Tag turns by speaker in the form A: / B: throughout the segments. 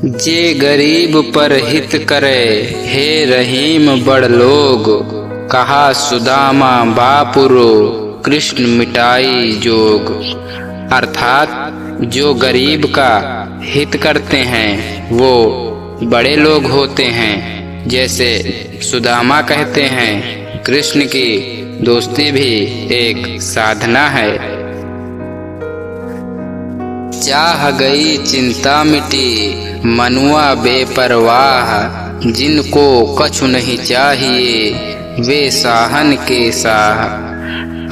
A: जे गरीब पर हित करे, हे रहीम बड़ लोग। कहा सुदामा बापुरो, कृष्ण मिटाई जोग। अर्थात जो गरीब का हित करते हैं वो बड़े लोग होते हैं। जैसे सुदामा कहते हैं, कृष्ण की दोस्ती भी एक साधना है। चाह गई चिंता मिटी, मनुआ बेपरवाह। जिनको कछु नहीं चाहिए, वे साहन के साह।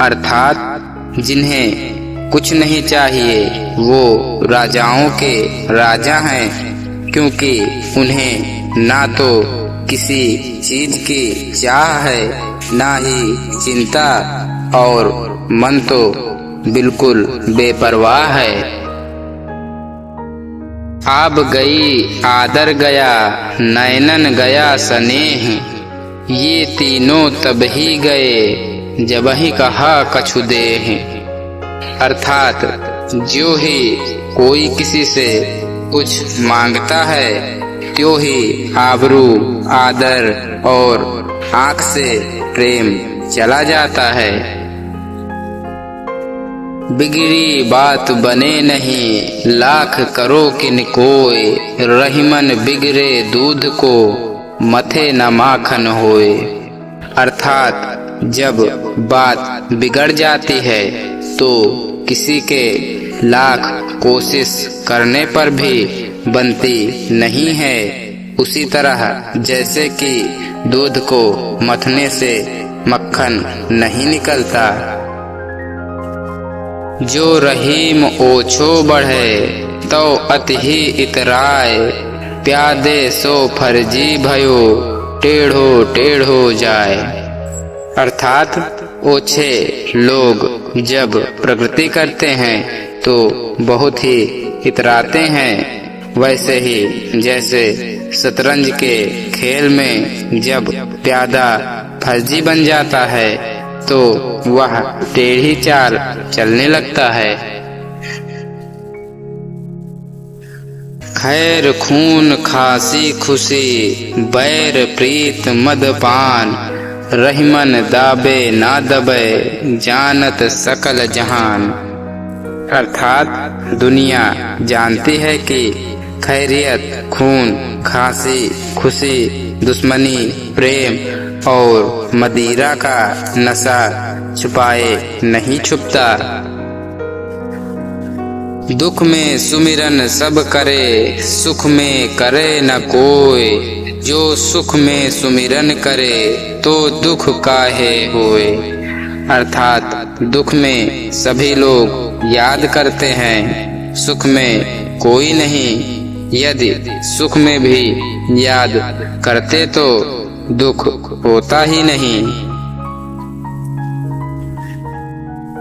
A: अर्थात जिन्हें कुछ नहीं चाहिए वो राजाओं के राजा हैं, क्योंकि उन्हें ना तो किसी चीज की चाह है, ना ही चिंता, और मन तो बिल्कुल बेपरवाह है। आब गई आदर गया, नैनन गया स्नेह। ये तीनों तब ही गए, जब ही कहा कछु देह। अर्थात जो ही कोई किसी से कुछ मांगता है, त्यों ही आबरू, आदर और आँख से प्रेम चला जाता है। बिगड़ी बात बने नहीं, लाख करो किन कोय। रहीमन बिगड़े दूध को, मथे न माखन होए। अर्थात जब बात बिगड़ जाती है तो किसी के लाख कोशिश करने पर भी बनती नहीं है। उसी तरह जैसे कि दूध को मथने से मक्खन नहीं निकलता। जो रहीम ओछो बढ़े, तो अति ही इतराय। प्यादे सो फर्जी भयो, टेढ़ो टेढ़ो जाए। अर्थात ओछे लोग जब प्रगति करते हैं तो बहुत ही इतराते हैं। वैसे ही जैसे शतरंज के खेल में जब प्यादा फर्जी बन जाता है तो वह टेढ़ी चाल चलने लगता है। खैर खून खासी खुशी, बैर प्रीत मदपान। रहीमन दाबे ना दबे, जानत सकल जहान। अर्थात दुनिया जानती है कि खैरियत, खून, खांसी, खुशी, दुश्मनी, प्रेम और मदिरा का नशा छुपाए नहीं छुपता। दुख में सुमिरन सब करे, सुख में करे न कोय। जो सुख में सुमिरन करे, तो दुख काहे होए। अर्थात दुख में सभी लोग याद करते हैं, सुख में कोई नहीं। यदि सुख में भी याद करते तो दुख होता ही नहीं।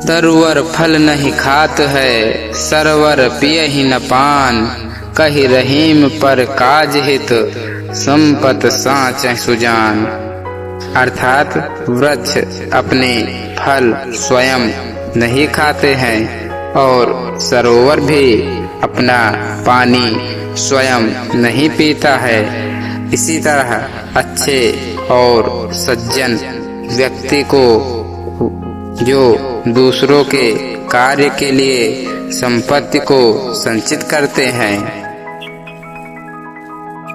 A: दरवर फल नहीं खात है, सरवर पिय ही न पान। कहि रहीम पर काज हित, संपत साँच सुजान। अर्थात वृक्ष अपने फल स्वयं नहीं खाते हैं और सरोवर भी अपना पानी स्वयं नहीं पीता है। इसी तरह अच्छे और सज्जन व्यक्ति को जो दूसरों के कार्य के लिए संपत्ति को संचित करते हैं।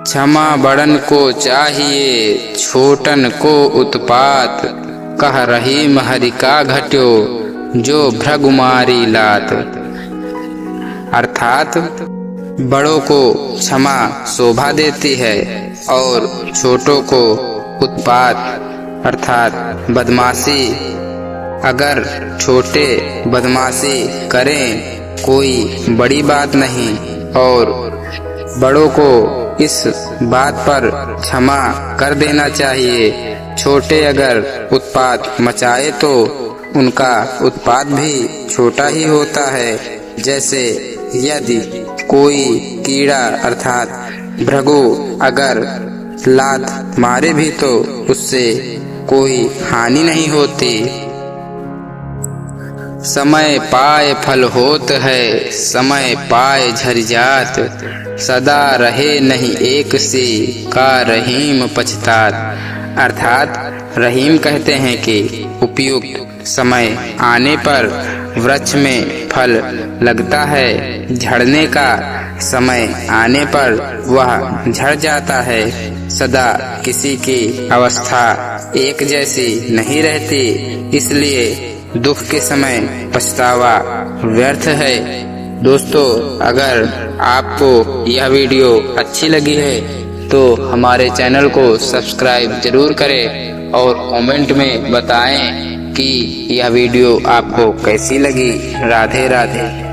A: क्षमा बड़न को चाहिए, छोटन को उत्पात। कह रहीम हरि का घट्यो, जो भृगुमारी लात। अर्थात बड़ों को क्षमा शोभा देती है और छोटों को उत्पात अर्थात बदमाशी। अगर छोटे बदमाशी करें कोई बड़ी बात नहीं, और बड़ों को इस बात पर क्षमा कर देना चाहिए। छोटे अगर उत्पात मचाए तो उनका उत्पात भी छोटा ही होता है। जैसे यदि कोई कीड़ा अर्थात भृगु अगर लात मारे भी तो उससे कोई हानि नहीं होती। समय पाए फल होत है, समय पाए झर जात। सदा रहे नहीं एक से, का रहीम पछतात। अर्थात रहीम कहते हैं कि उपयुक्त समय आने पर वृक्ष में फल लगता है, झड़ने का समय आने पर वह झड़ जाता है। सदा किसी की अवस्था एक जैसी नहीं रहती, इसलिए दुख के समय पछतावा व्यर्थ है। दोस्तों, अगर आपको यह वीडियो अच्छी लगी है तो हमारे चैनल को सब्सक्राइब जरूर करें और कमेंट में बताएं कि यह वीडियो आपको कैसी लगी। राधे राधे।